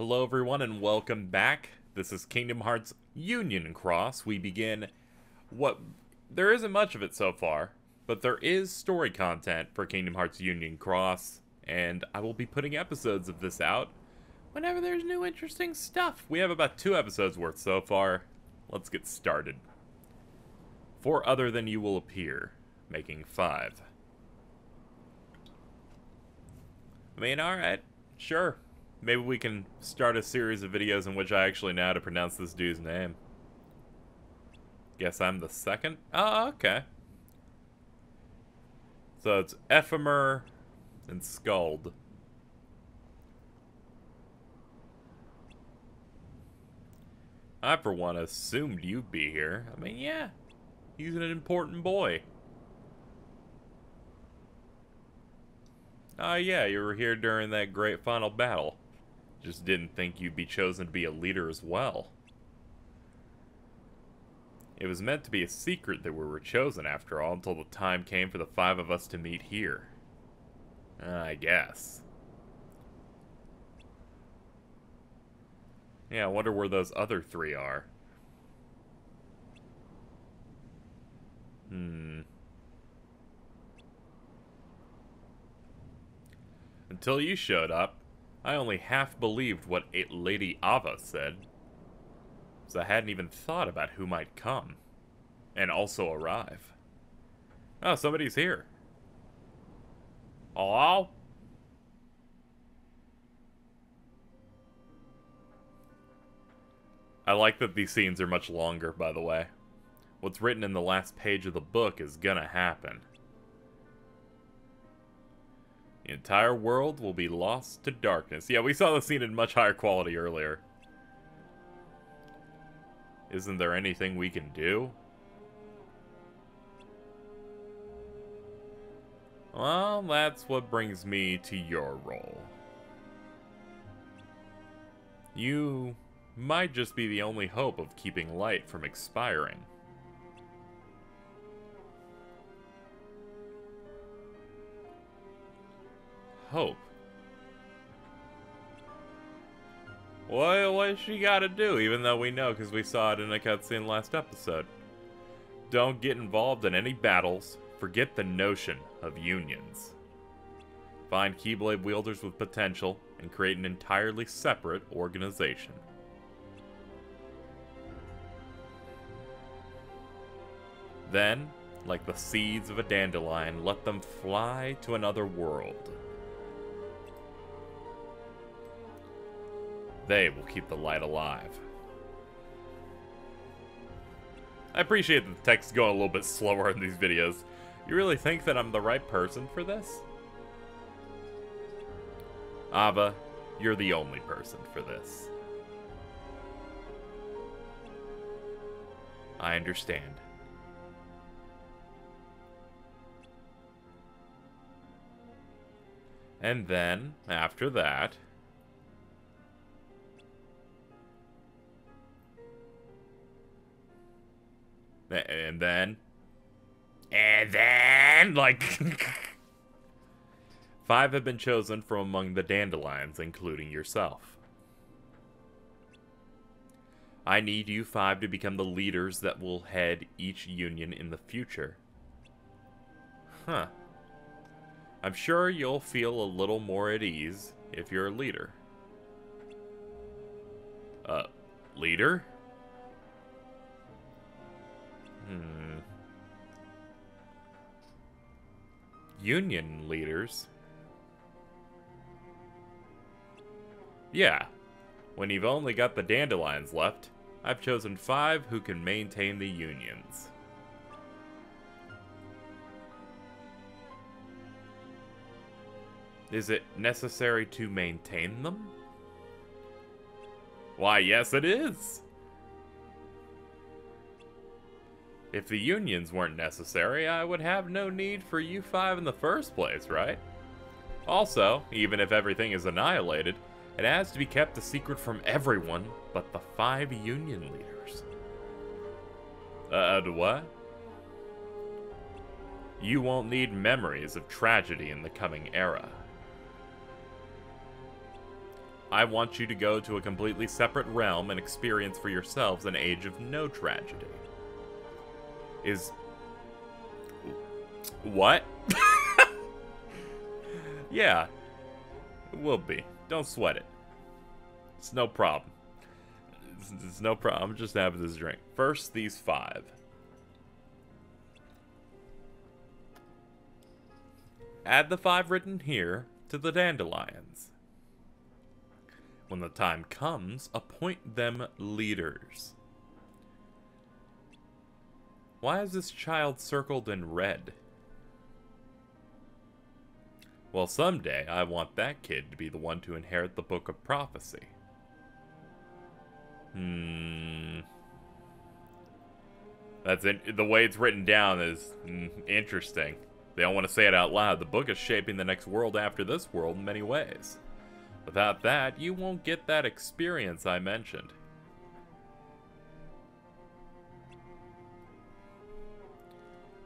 Hello everyone and welcome back. This is Kingdom Hearts Union Cross. We begin there isn't much of it so far, but there is story content for Kingdom Hearts Union Cross, and I will be putting episodes of this out whenever there's new interesting stuff. We have about 2 episodes worth so far. Let's get started. 4 other than you will appear, making 5. I mean, alright, sure. Maybe we can start a series of videos in which I actually know how to pronounce this dude's name. Guess I'm the second? Oh, okay. So it's Ephemer and Skuld. I, for one, assumed you'd be here. I mean, yeah. He's an important boy. Oh, yeah, you were here during that great final battle. Just didn't think you'd be chosen to be a leader as well. It was meant to be a secret that we were chosen, after all, until the time came for the 5 of us to meet here. I guess. Yeah, I wonder where those other 3 are. Until you showed up, I only half believed what Lady Ava said. So I hadn't even thought about who might come. And also arrive. Oh, somebody's here. Hello? I like that these scenes are much longer, by the way. What's written in the last page of the book is gonna happen. The entire world will be lost to darkness. Yeah, we saw the scene in much higher quality earlier. Isn't there anything we can do? Well, that's what brings me to your role. You might just be the only hope of keeping light from expiring. Hope. What's she gotta do, even though we know because we saw it in a cutscene last episode? Don't get involved in any battles. Forget the notion of unions. Find Keyblade wielders with potential and create an entirely separate organization. Then, like the seeds of a dandelion, let them fly to another world. They will keep the light alive. I appreciate that the text is going a little bit slower in these videos. You really think that I'm the right person for this? Ava, you're the only person for this. I understand. And then, after that... And then, like... 5 have been chosen from among the Dandelions, including yourself. I need you 5 to become the leaders that will head each union in the future. Huh. I'm sure you'll feel a little more at ease if you're a leader. Leader? Union leaders? Yeah. When you've only got the Dandelions left, I've chosen 5 who can maintain the unions. Is it necessary to maintain them? Why, yes it is! If the unions weren't necessary, I would have no need for you 5 in the first place, right? Also, even if everything is annihilated, it has to be kept a secret from everyone but the 5 union leaders. What? You won't need memories of tragedy in the coming era. I want you to go to a completely separate realm and experience for yourselves an age of no tragedy. Is... What? Yeah. It will be. Don't sweat it. It's no problem. It's no problem. I'm just having this drink. First, these 5. Add the 5 written here to the Dandelions. When the time comes, appoint them leaders. Why is this child circled in red? Well, someday I want that kid to be the one to inherit the Book of Prophecy. That's the way it's written down is interesting. They don't want to say it out loud. The book is shaping the next world after this world in many ways. Without that, you won't get that experience I mentioned.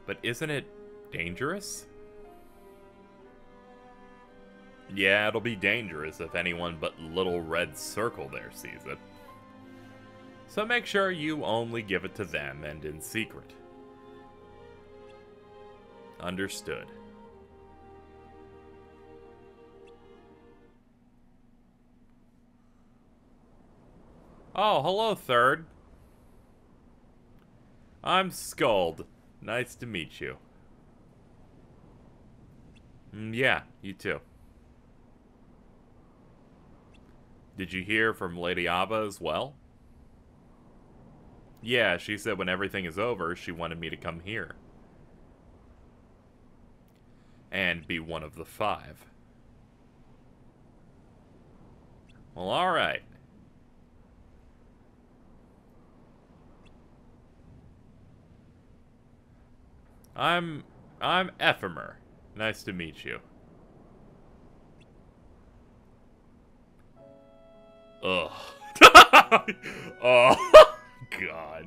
But isn't it dangerous? Yeah, it'll be dangerous if anyone but Little Red Circle there sees it. So make sure you only give it to them and in secret. Understood. Oh, hello, Third. I'm Skuld. Nice to meet you. Yeah, you too. Did you hear from Lady Abba as well? Yeah, she said when everything is over, she wanted me to come here. And be one of the 5. Well, alright. I'm Ephemer. Nice to meet you. Ugh. Oh, God.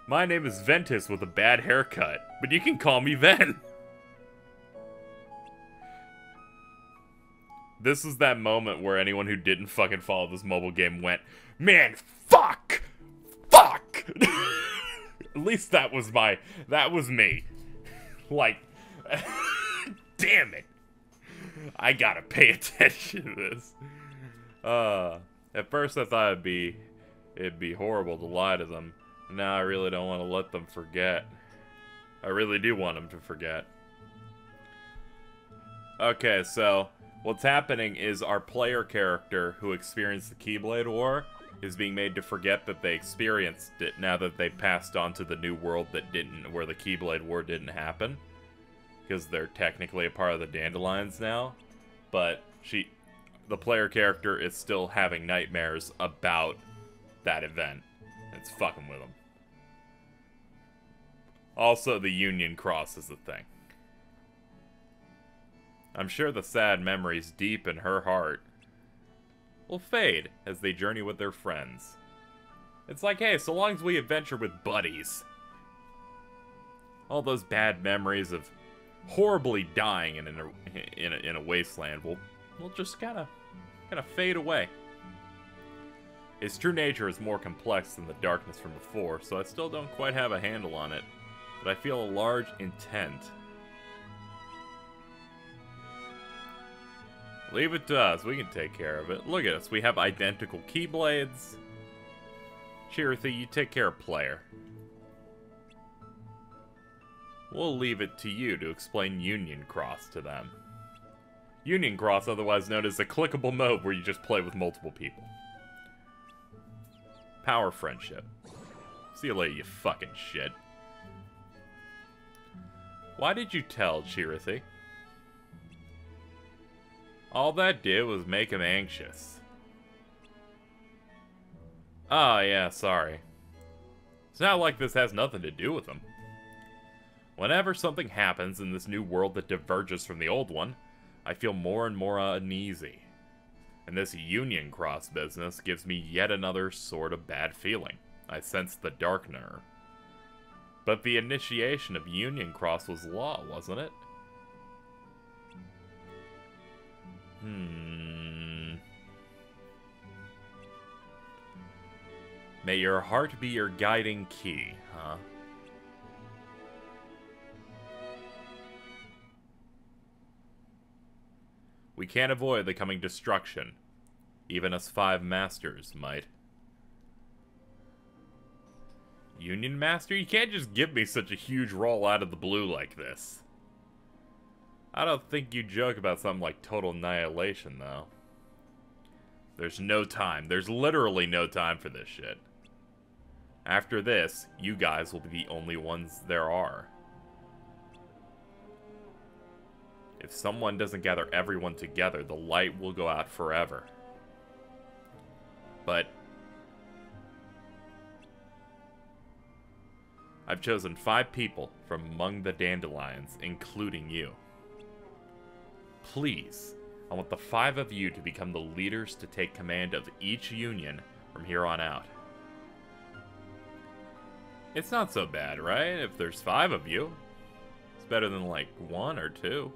My name is Ventus with a bad haircut, but you can call me Ven. This is that moment where anyone who didn't fucking follow this mobile game went, man, fuck! Fuck! At least that was me. Like, damn it. I gotta pay attention to this. At first I thought it'd be horrible to lie to them. Now I really don't want to let them forget. I really do want them to forget. Okay, so what's happening is our player character who experienced the Keyblade War is being made to forget that they experienced it now that they passed on to the new world that didn't, where the Keyblade War didn't happen. Because they're technically a part of the Dandelions now. But the player character is still having nightmares about that event. It's fucking with them. Also, the Union Cross is a thing. I'm sure the sad memories deep in her heart will fade as they journey with their friends. It's like, hey, so long as we adventure with buddies. All those bad memories of horribly dying in a wasteland will just kind of fade away. Its true nature is more complex than the darkness from before, so I still don't quite have a handle on it, but I feel a large intent. Leave it to us, we can take care of it. Look at us, we have identical Keyblades. Chirithy, you take care of Player. We'll leave it to you to explain Union Cross to them. Union Cross, otherwise known as a clickable mode where you just play with multiple people. Power friendship. See you later, you fucking shit. Why did you tell Chirithy? All that did was make him anxious. Oh, yeah, sorry. It's not like this has nothing to do with him. Whenever something happens in this new world that diverges from the old one, I feel more and more uneasy. And this Union Cross business gives me yet another sort of bad feeling. I sense the darkener. But the initiation of Union Cross was law, wasn't it? May your heart be your guiding key, huh? We can't avoid the coming destruction. Even us 5 masters might. Union Master? You can't just give me such a huge role out of the blue like this. I don't think you joke about something like total annihilation, though. There's no time. There's literally no time for this shit. After this, you guys will be the only ones there are. If someone doesn't gather everyone together, the light will go out forever. But I've chosen 5 people from among the Dandelions, including you. Please, I want the 5 of you to become the leaders to take command of each union from here on out. It's not so bad, right? If there's 5 of you. It's better than like 1 or 2.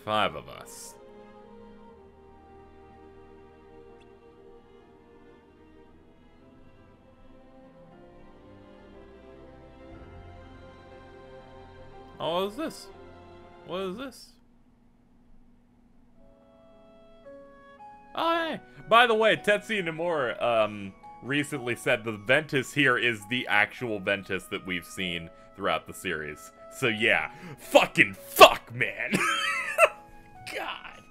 5 of us. Oh, what is this? What is this? Oh, hey. By the way, Tetsuya Nomura recently said the Ventus here is the actual Ventus that we've seen throughout the series. So yeah, fucking fuck, man. God.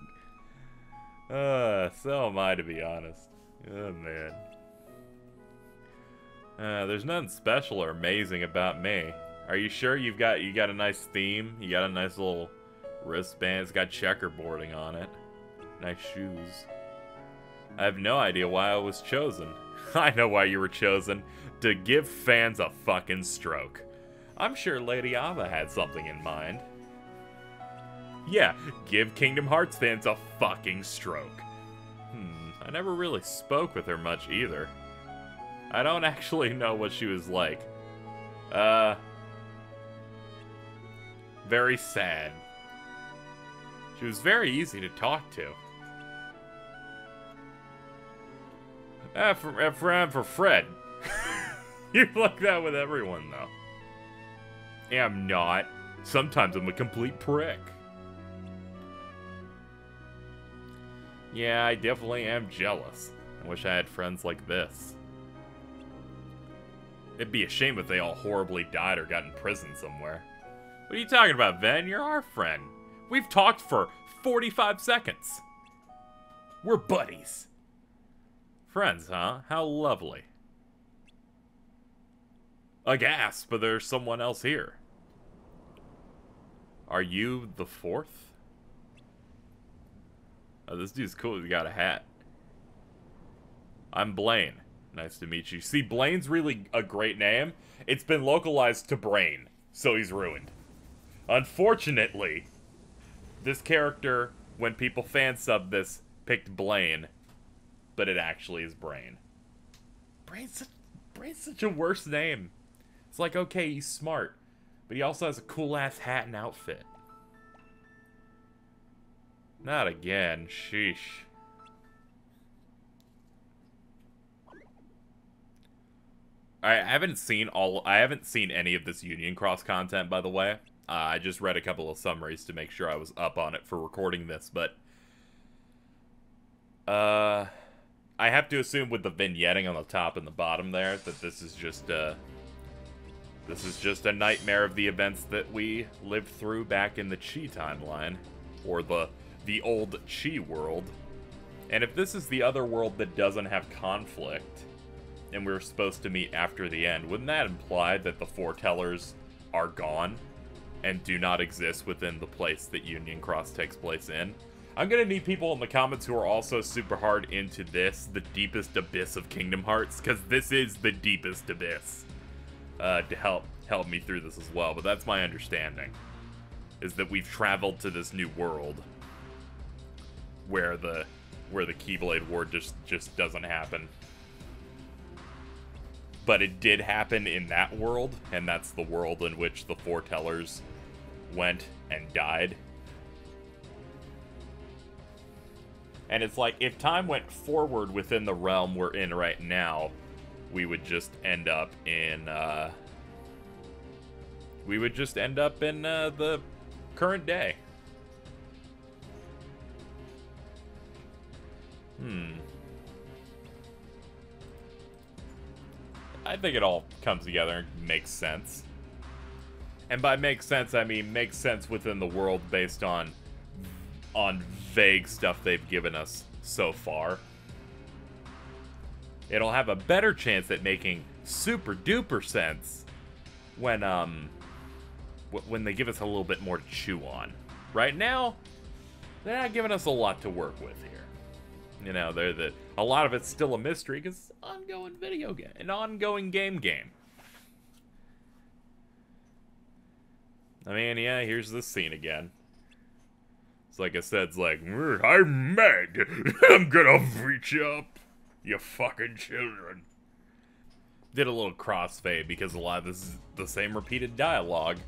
So am I, to be honest. Oh, man. There's nothing special or amazing about me. Are you sure you got a nice theme? You got a nice little wristband. It's got checkerboarding on it. Nice shoes. I have no idea why I was chosen. I know why you were chosen. To give fans a fucking stroke. I'm sure Lady Ava had something in mind. Yeah, give Kingdom Hearts fans a fucking stroke. I never really spoke with her much either. I don't actually know what she was like. Very sad. She was very easy to talk to. For Fred. You're like that with everyone, though. Yeah, I'm not. Sometimes I'm a complete prick. Yeah, I definitely am jealous. I wish I had friends like this. It'd be a shame if they all horribly died or got in prison somewhere. What are you talking about, Ven? You're our friend. We've talked for 45 seconds. We're buddies. Friends, huh? How lovely. A gasp, but there's someone else here. Are you the 4th? Oh, this dude's cool. He's got a hat. I'm Blaine. Nice to meet you. See, Blaine's really a great name. It's been localized to Brain, so he's ruined. Unfortunately, this character, when people fan-sub this, picked Blaine, but it actually is Brain. Brain's such a worse name. It's like, okay, he's smart, but he also has a cool-ass hat and outfit. Not again. Sheesh. I haven't seen any of this Union Cross content, by the way. I just read a couple of summaries to make sure I was up on it for recording this, but I have to assume with the vignetting on the top and the bottom there that this is just a nightmare of the events that we lived through back in the Chi timeline, or the old Chi world. And if this is the other world that doesn't have conflict, and we're supposed to meet after the end, wouldn't that imply that the foretellers are gone and do not exist within the place that Union Cross takes place in? I'm gonna need people in the comments who are also super hard into this, the deepest abyss of Kingdom Hearts, because this is the deepest abyss, to help me through this as well. But that's my understanding, is that we've traveled to this new world where the Keyblade War just doesn't happen. But it did happen in that world, and that's the world in which the foretellers went and died. And it's like, if time went forward within the realm we're in right now, we would just end up in, the current day. I think it all comes together and makes sense. And by makes sense, I mean makes sense within the world based on vague stuff they've given us so far. It'll have a better chance at making super duper sense when they give us a little bit more to chew on. Right now, they're not giving us a lot to work with here. You know, a lot of it's still a mystery because it's an ongoing video game, an ongoing game. I mean, yeah, here's this scene again. It's like I said, it's like, I'm mad. I'm gonna reach up, you fucking children. Did a little crossfade because a lot of this is the same repeated dialogue.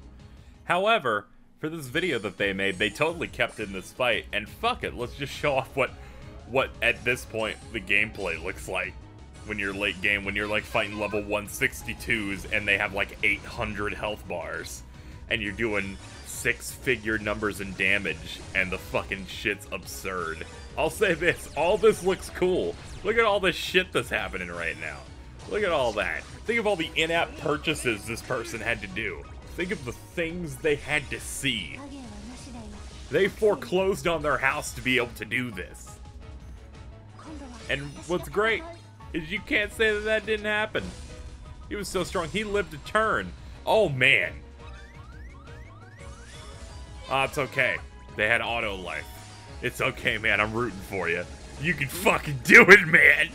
However, for this video that they made, they totally kept in this fight, and fuck it, let's just show off what at this point the gameplay looks like when you're late game, when you're like fighting level 162s and they have like 800 health bars, and you're doing 6-figure numbers in damage, and the fucking shit's absurd. I'll say this, all this looks cool. Look at all this shit that's happening right now. Look at all that. Think of all the in-app purchases this person had to do. Think of the things they had to see. They foreclosed on their house to be able to do this. And what's great is you can't say that that didn't happen. He was so strong, he lived a turn. Oh man. It's okay. They had auto life. It's okay, man, I'm rooting for you. You can fucking do it, man!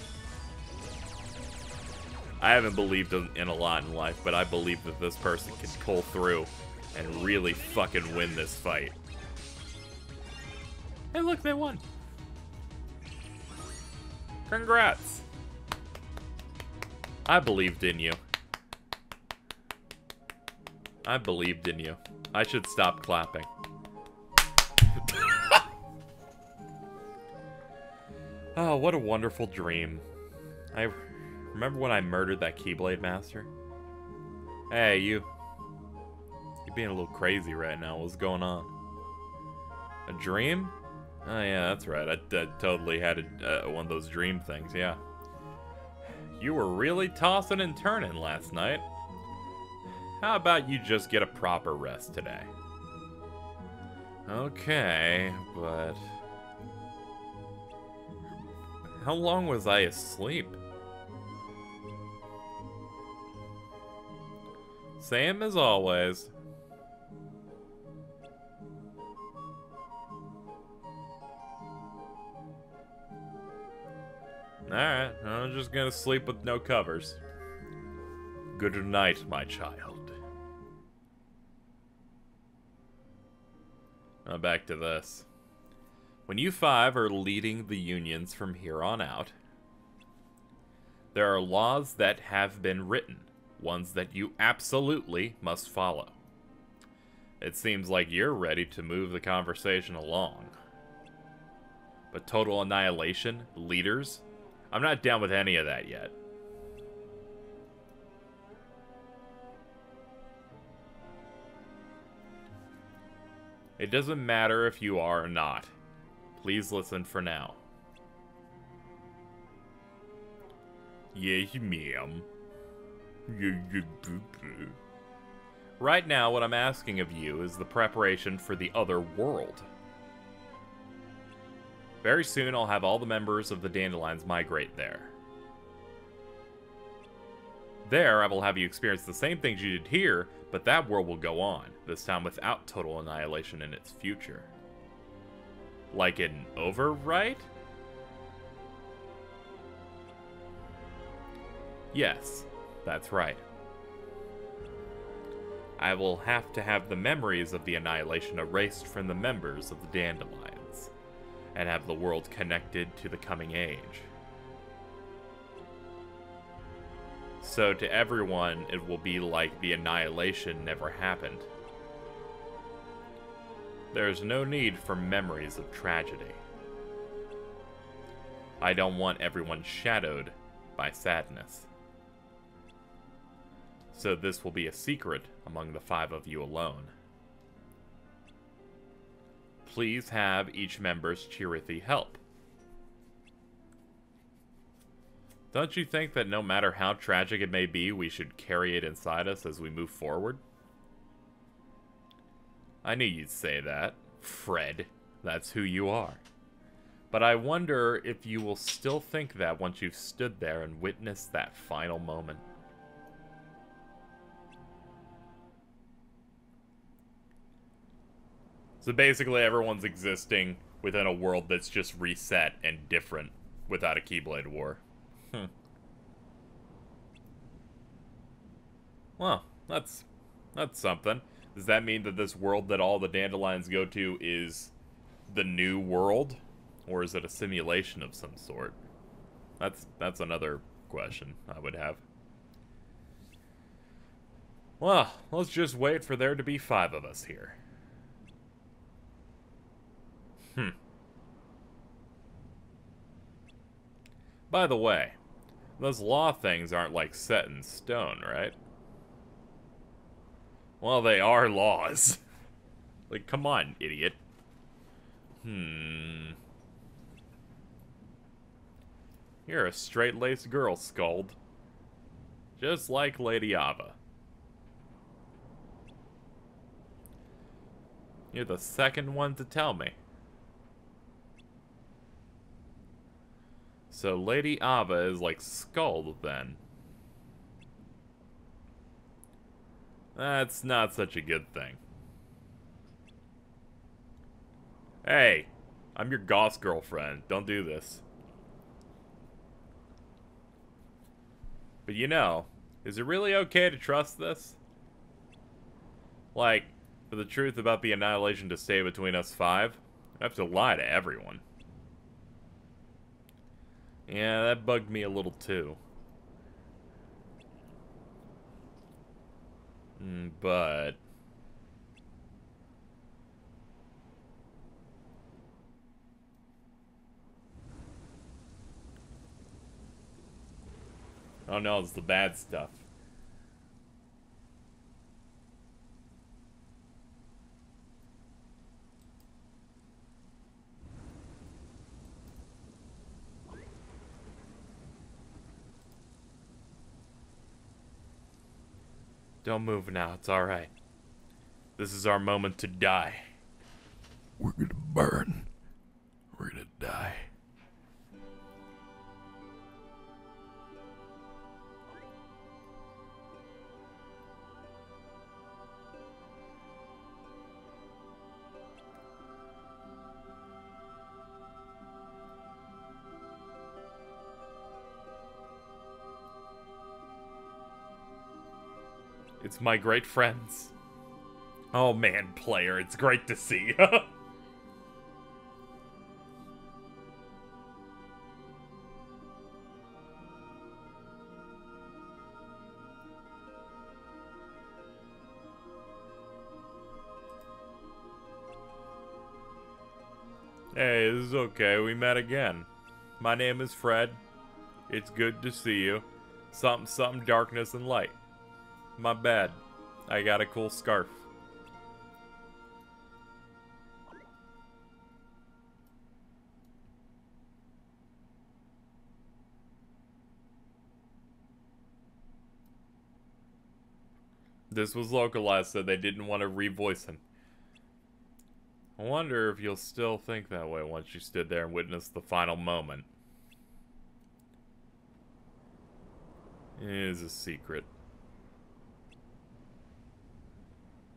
I haven't believed in a lot in life, but I believe that this person can pull through and really fucking win this fight. Hey look, they won. Congrats. I believed in you. I believed in you. I should stop clapping. Oh, what a wonderful dream. I remember when I murdered that Keyblade Master? Hey, you're being a little crazy right now. What's going on? A dream? Oh yeah, that's right. I totally had one of those dream things, yeah. You were really tossing and turning last night. How about you just get a proper rest today? Okay, but... how long was I asleep? Same as always. Alright, I'm just gonna sleep with no covers. Good night, my child. Now back to this. When you 5 are leading the unions from here on out, there are laws that have been written, ones that you absolutely must follow. It seems like you're ready to move the conversation along. But total annihilation, leaders, I'm not down with any of that yet. It doesn't matter if you are or not. Please listen for now. Yes, ma'am. Right now, what I'm asking of you is the preparation for the other world. Very soon, I'll have all the members of the Dandelions migrate there. There, I will have you experience the same things you did here, but that world will go on, this time without total annihilation in its future. Like an overwrite? Yes, that's right. I will have to have the memories of the annihilation erased from the members of the Dandelions, and have the world connected to the coming age. So to everyone, it will be like the annihilation never happened. There is no need for memories of tragedy. I don't want everyone shadowed by sadness. So this will be a secret among the 5 of you alone. Please have each member's Chirithy help. Don't you think that no matter how tragic it may be, we should carry it inside us as we move forward? I knew you'd say that, Fred. That's who you are. But I wonder if you will still think that once you've stood there and witnessed that final moment. So basically everyone's existing within a world that's just reset and different without a Keyblade War. Well, that's something. Does that mean that this world that all the Dandelions go to is the new world? Or is it a simulation of some sort? That's another question I would have. Well, let's just wait for there to be 5 of us here. By the way, those law things aren't like set in stone, right? Well, they are laws. Like, come on, idiot. You're a straight-laced girl, Skuld. Just like Lady Ava. You're the second one to tell me. So Lady Ava is like Skuld, then. That's not such a good thing. Hey, I'm your goth girlfriend. Don't do this. But you know, is it really okay to trust this? Like, for the truth about the annihilation to stay between us 5, I have to lie to everyone. Yeah, that bugged me a little too. But... oh no, it's the bad stuff. Don't move now, it's alright. This is our moment to die. We're gonna burn. We're gonna die. It's my great friends. Oh man, player, it's great to see you. Hey, this is okay, we met again. My name is Fred. It's good to see you. Something darkness and light. My bad. I got a cool scarf. This was localized, so they didn't want to revoice him. I wonder if you'll still think that way once you stood there and witnessed the final moment. It is a secret.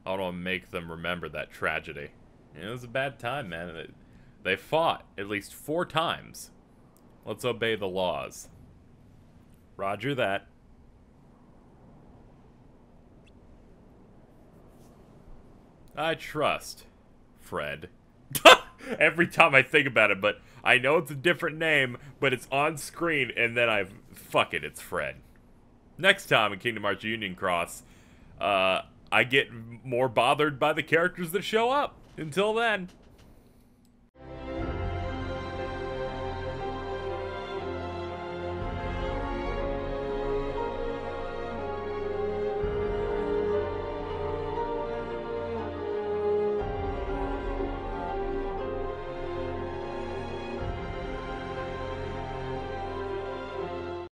I don't want to make them remember that tragedy. It was a bad time, man. They fought at least 4 times. Let's obey the laws. Roger that. I trust Fred. Every time I think about it, but I know it's a different name, but it's on screen, and then fuck it, it's Fred. Next time in Kingdom Hearts Union Cross, I get more bothered by the characters that show up. Until then.